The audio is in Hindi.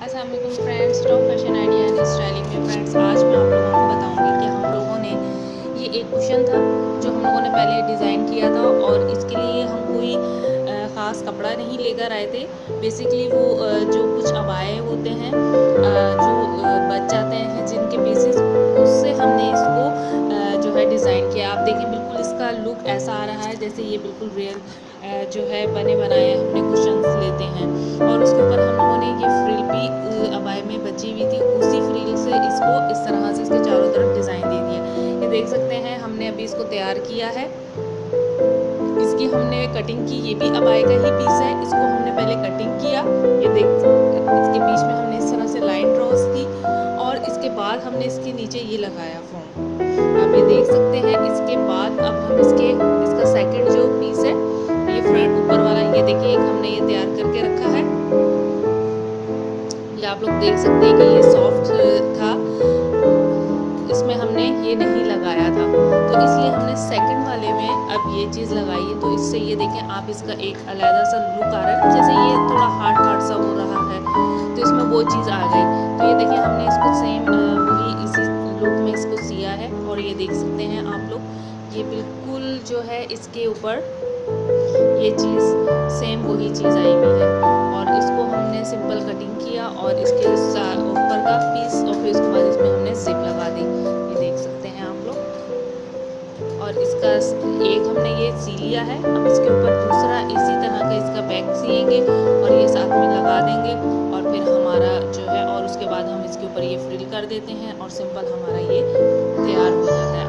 अस्सलाम वालेकुम friends, top fashion idea and styling में फ्रेंड्स आज मैं आप लोगों को बताऊंगी कि हम लोगों ने ये एक कुशन था जो हम लोगों ने पहले डिज़ाइन किया था और इसके लिए हम कोई ख़ास कपड़ा नहीं लेकर आए थे। बेसिकली वो जो कुछ अबाए होते हैं जो बच जाते हैं जिनके पीसेस, उससे हमने इसको जो है डिज़ाइन किया। आप देखें बिल्कुल इसका लुक ऐसा आ रहा है जैसे ये बिल्कुल रियल जो है बने बनाए हमने कुशन्स लेते हैं। और उसके ऊपर हम लोगों ने ये फ्रिल भी अबाए में बची हुई थी, उसी फ्रिल से इसको इस तरह से इसके चारों तरफ डिज़ाइन दे दिया। ये देख सकते हैं हमने अभी इसको तैयार किया है। इसकी हमने कटिंग की, ये भी अबाए का ही पीस है। इसको हमने पहले कटिंग किया, ये देख इसके बीच में हमने इस तरह से लाइन ड्रॉस की और इसके बाद हमने इसके नीचे ये लगाया फॉर्म। आप ये देख सकते हैं। इसके बाद अब हम इसका सेकंड जो पीस है, ये फ्रंट ऊपर वाला, ये देखिए एक हमने ये तैयार करके रखा है। ये आप लोग देख सकते हैं कि ये सॉफ्ट था, इसमें हमने ये नहीं लगाया था, तो इसलिए हमने सेकंड वाले में अब ये चीज़ लगाई है। तो इससे ये देखें आप, इसका एक अलग सा लुक आ रहा है, जैसे ये थोड़ा हार्ड हार्ड सा हो रहा है, तो इसमें वो चीज़ आ गई। तो ये देखिए हमने इसको सेम वही इसी लुक में इसको सिया है और ये देख सकते हैं आप लोग, ये बिल्कुल जो है इसके ऊपर ये चीज़ सेम वही चीज़ आई हुई है। और इसको हमने सिंपल कटिंग किया और इसके ऊपर का पीस और फिर उसके बाद इसमें हमने जिप लगा दी, ये देख सकते हैं आप लोग। और इसका एक हमने ये सी लिया है, अब इसके ऊपर दूसरा इसी तरह का इसका बैक सिएंगे और ये साथ में लगा देंगे और फिर हमारा जो है, और उसके बाद हम इसके ऊपर ये फ्रिल कर देते हैं और सिंपल हमारा ये तैयार हो जाता है।